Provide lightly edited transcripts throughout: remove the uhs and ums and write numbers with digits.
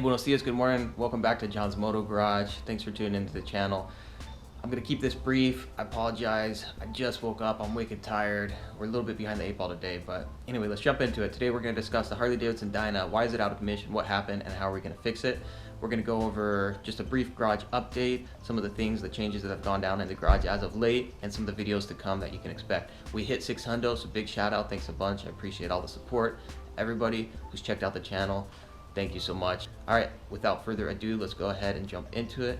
buenos dias, good morning. Welcome back to John's Moto Garage. Thanks for tuning into the channel. I'm gonna keep this brief. I apologize. I just woke up. I'm wicked tired. We're a little bit behind the 8 ball today, but anyway, let's jump into it. Today we're gonna discuss the Harley Davidson Dyna. Why is it out of commission? What happened? And how are we gonna fix it? We're gonna go over just a brief garage update, some of the things, the changes that have gone down in the garage as of late, and some of the videos to come that you can expect. We hit 600, so big shout out. Thanks a bunch. I appreciate all the support. Everybody who's checked out the channel, thank you so much. All right, without further ado, let's go ahead and jump into it.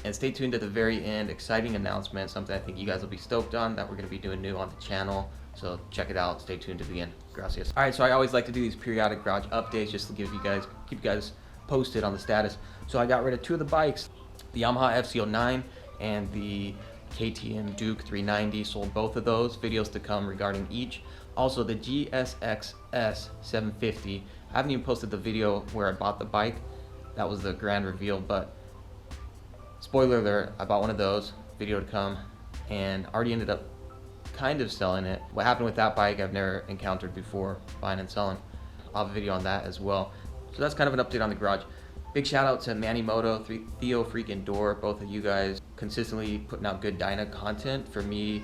And stay tuned to the very end. Exciting announcement, something I think you guys will be stoked on, that we're going to be doing new on the channel. So check it out. Stay tuned to the end. Gracias. All right, so I always like to do these periodic garage updates just to keep you guys posted on the status. So I got rid of 2 of the bikes, the Yamaha FC09 and the KTM Duke 390. Sold both of those. Videos to come regarding each. Also the GSX-S 750. I haven't even posted the video where I bought the bike. That was the grand reveal, but spoiler alert, I bought one of those. Video to come, and already ended up kind of selling it. What happened with that bike I've never encountered before, buying and selling. I'll have a video on that as well. So that's kind of an update on the garage. Big shout out to Moto, Theo freaking Door, both of you guys consistently putting out good Dyna content. For me,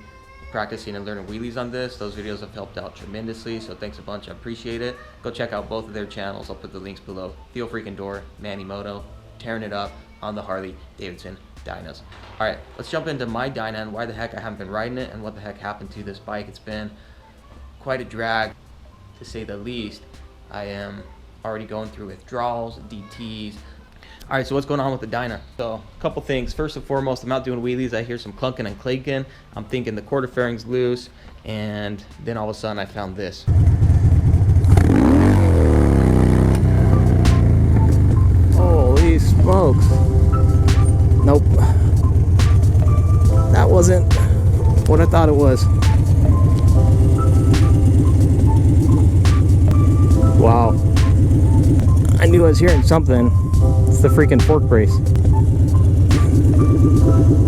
practicing and learning wheelies on this, those videos have helped out tremendously, so thanks a bunch. I appreciate it. Go check out both of their channels. I'll put the links below. Theo freaking Door, Moto, tearing it up on the Harley Davidson Dynas. All right, let's jump into my Dyna and why the heck I haven't been riding it and what the heck happened to this bike. It's been quite a drag, to say the least. I am already going through withdrawals, DTs. All right, so what's going on with the Dyna? So a couple things. First and foremost, I'm out doing wheelies. I hear some clunking and clanking. I'm thinking the quarter fairing's loose, and then all of a sudden I found this. Holy smokes. Nope. That wasn't what I thought it was. Wow. I knew I was hearing something. It's the freaking fork brace.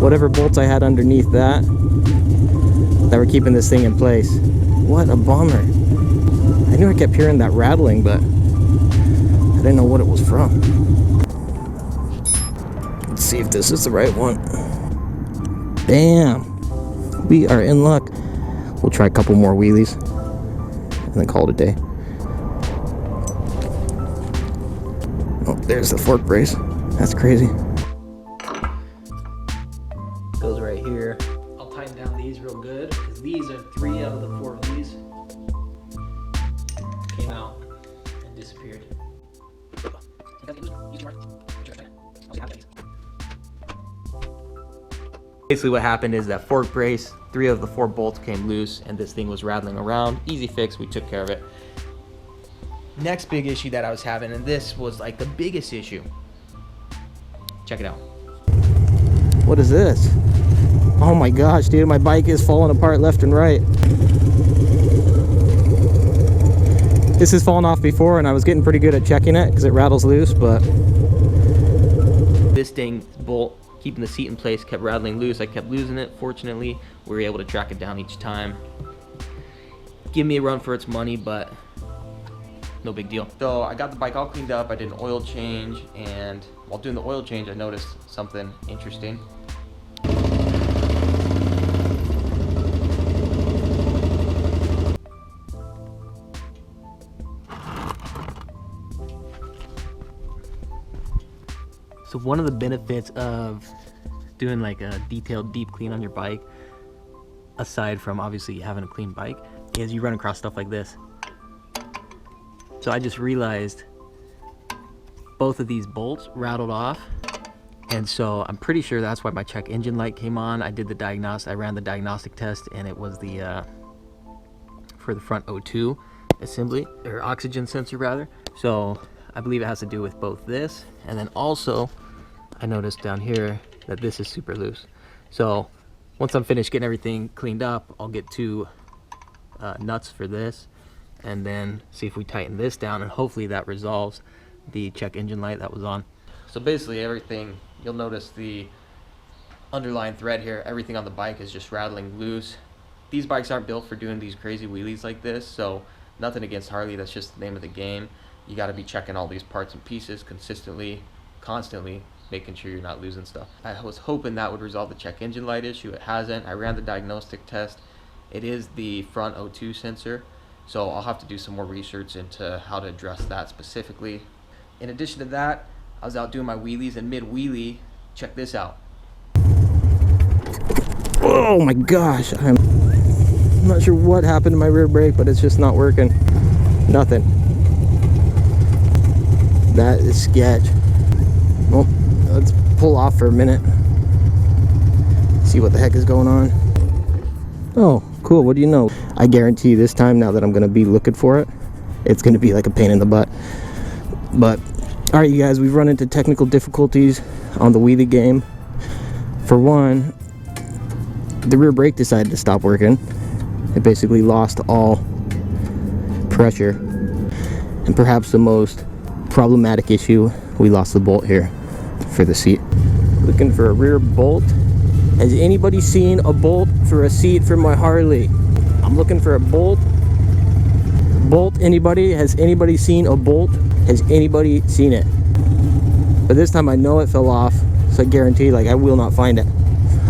Whatever bolts I had underneath that were keeping this thing in place. What a bummer. I knew I kept hearing that rattling, but I didn't know what it was from. Let's see if this is the right one. Bam! We are in luck. We'll try a couple more wheelies and then call it a day. Oh, there's the fork brace. That's crazy. Goes right here. I'll tighten down these real good, because these are 3 out of the 4 of these came out and disappeared. Basically what happened is that fork brace, 3 of the 4 bolts came loose and this thing was rattling around. Easy fix, we took care of it. Next big issue that I was having, and this was like the biggest issue. Check it out. What is this? Oh my gosh, dude, my bike is falling apart left and right. This has fallen off before and I was getting pretty good at checking it because it rattles loose, but this dang bolt keeping the seat in place kept rattling loose. I kept losing it. Fortunately, we were able to track it down each time. Give me a run for its money, but no big deal. So I got the bike all cleaned up. I did an oil change, and while doing the oil change, I noticed something interesting. So one of the benefits of doing like a detailed deep clean on your bike, aside from obviously having a clean bike, is you run across stuff like this. So I just realized both of these bolts rattled off, and so I'm pretty sure that's why my check engine light came on. I did the diagnostic, I ran the diagnostic test, and it was the for the front O2 assembly, or oxygen sensor rather. So I believe it has to do with both this, and then also I noticed down here that this is super loose. So once I'm finished getting everything cleaned up, I'll get 2 nuts for this, and then see if we tighten this down, and hopefully that resolves the check engine light that was on. So basically everything, you'll notice the underlying thread here, everything on the bike is just rattling loose. These bikes aren't built for doing these crazy wheelies like this, so nothing against Harley, that's just the name of the game. you got to be checking all these parts and pieces consistently, constantly, making sure you're not losing stuff. I was hoping that would resolve the check engine light issue. It hasn't. I ran the diagnostic test. It is the front O2 sensor, so I'll have to do some more research into how to address that specifically. In addition to that, I was out doing my wheelies, and mid-wheelie, check this out. Oh my gosh, I'm not sure what happened to my rear brake, but it's just not working. Nothing. That is sketch. Well, let's pull off for a minute. See what the heck is going on. Oh, cool. What do you know? I guarantee this time, now that I'm going to be looking for it, it's going to be like a pain in the butt. But, alright you guys, we've run into technical difficulties on the wheelie game. For one, the rear brake decided to stop working. It basically lost all pressure. And perhaps the most problematic issue, we lost the bolt here for the seat. Looking for a rear bolt. Has anybody seen a bolt for a seat for my Harley? I'm looking for a bolt. Bolt, anybody? Has anybody seen a bolt? Has anybody seen it? But this time I know it fell off, so I guarantee, like, I will not find it.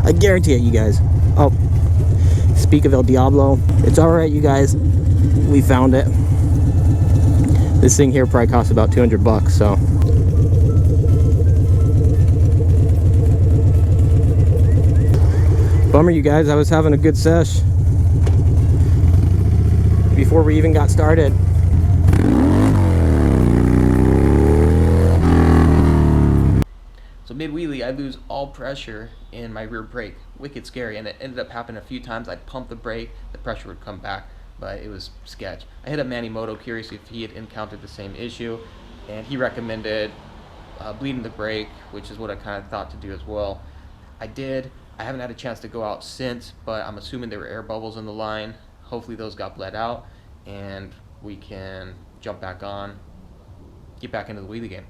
I guarantee it, you guys. Oh, speak of El Diablo. It's alright, you guys. We found it. This thing here probably costs about 200 bucks, so. Bummer, you guys. I was having a good sesh before we even got started. So mid-wheelie, I lose all pressure in my rear brake. Wicked scary, and it ended up happening a few times. I'd pump the brake, the pressure would come back, but it was sketch. I hit up Manny Moto, curious if he had encountered the same issue, and he recommended bleeding the brake, which is what I kind of thought to do as well. I did. I haven't had a chance to go out since, but I'm assuming there were air bubbles in the line. Hopefully those got bled out, and we can jump back on, get back into the wheelie game.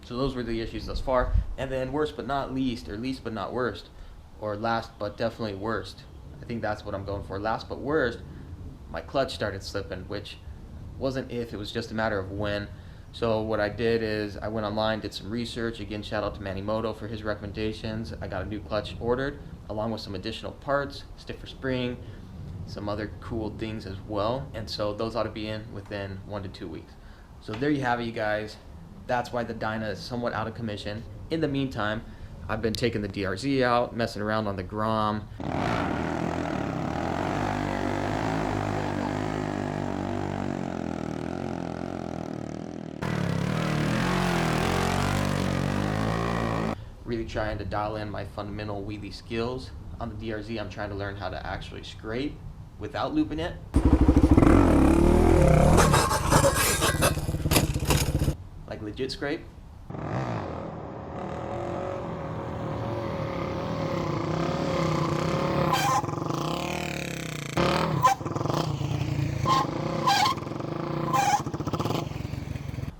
So those were the issues thus far. And then worst but not least, or least but not worst, or last but definitely worst. I think that's what I'm going for. Last but worst, my clutch started slipping, which wasn't if, it was just a matter of when. So what I did is I went online, did some research. Again, shout out to Manny Moto for his recommendations. I got a new clutch ordered, along with some additional parts, stiffer spring, some other cool things as well. And so those ought to be in within 1 to 2 weeks. So there you have it, you guys. That's why the Dyna is somewhat out of commission. In the meantime, I've been taking the DRZ out, messing around on the Grom. Really trying to dial in my fundamental wheelie skills. On the DRZ, I'm trying to learn how to actually scrape without looping it. Like legit scrape.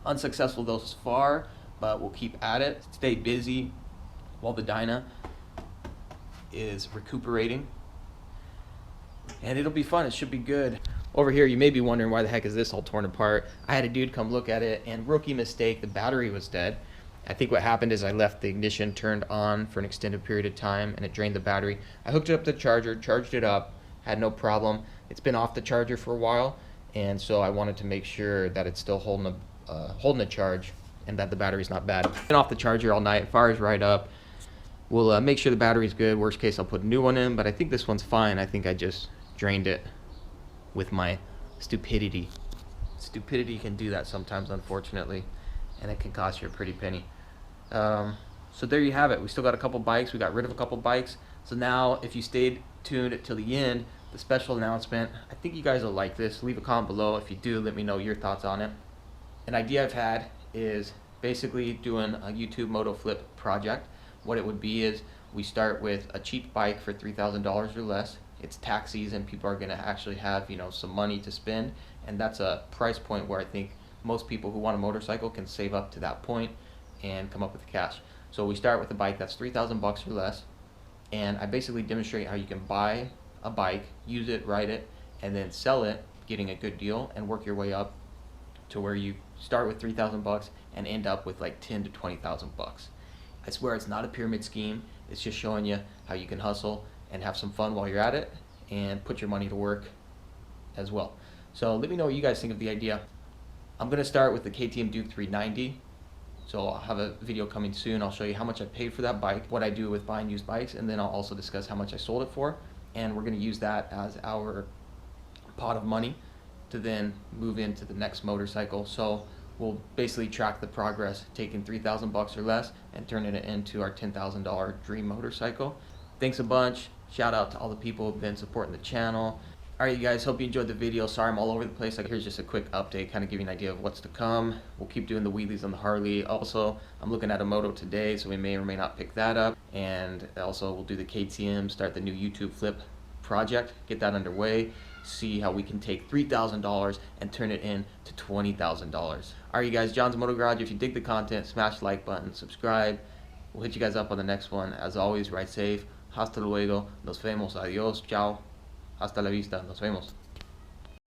Unsuccessful thus far, but we'll keep at it. Stay busy while the Dyna is recuperating. And it'll be fun, it should be good. Over here, you may be wondering why the heck is this all torn apart. I had a dude come look at it, and rookie mistake, the battery was dead. I think what happened is I left the ignition turned on for an extended period of time, and it drained the battery. I hooked it up to the charger, charged it up, had no problem. It's been off the charger for a while, and so I wanted to make sure that it's still holding a charge, and that the battery's not bad. Been off the charger all night, fires right up. We'll make sure the battery's good. Worst case, I'll put a new one in, but I think this one's fine. I think I just drained it with my stupidity. Stupidity can do that sometimes, unfortunately, and it can cost you a pretty penny. So there you have it. We still got a couple bikes. We got rid of a couple bikes. So now, if you stayed tuned till the end, the special announcement, I think you guys will like this. Leave a comment below. If you do, let me know your thoughts on it. An idea I've had is basically doing a YouTube moto flip project. What it would be is we start with a cheap bike for $3,000 or less. It's tax season, people are going to actually have, you know, some money to spend, and that's a price point where I think most people who want a motorcycle can save up to that point and come up with the cash. So we start with a bike that's 3,000 bucks or less, and I basically demonstrate how you can buy a bike, use it, ride it, and then sell it, getting a good deal, and work your way up to where you start with 3,000 bucks and end up with like 10 to 20,000 bucks. I swear it's not a pyramid scheme. It's just showing you how you can hustle and have some fun while you're at it and put your money to work as well. So let me know what you guys think of the idea. I'm going to start with the KTM Duke 390. So I'll have a video coming soon. I'll show you how much I paid for that bike, what I do with buying used bikes, and then I'll also discuss how much I sold it for. And we're going to use that as our pot of money to then move into the next motorcycle. So we'll basically track the progress, taking 3,000 bucks or less and turning it into our $10,000 dream motorcycle. Thanks a bunch. Shout out to all the people who've been supporting the channel. Alright you guys, hope you enjoyed the video. Sorry I'm all over the place. Here's just a quick update, kind of give you an idea of what's to come. We'll keep doing the wheelies on the Harley. Also, I'm looking at a Moto today, so we may or may not pick that up. And also we'll do the KTM, start the new YouTube flip project, get that underway, see how we can take $3,000 and turn it into $20,000. Alright you guys, John's Moto Garage. If you dig the content, smash the like button, subscribe. We'll hit you guys up on the next one. As always, ride safe. Hasta luego. Nos vemos. Adios. Ciao. Hasta la vista. Nos vemos.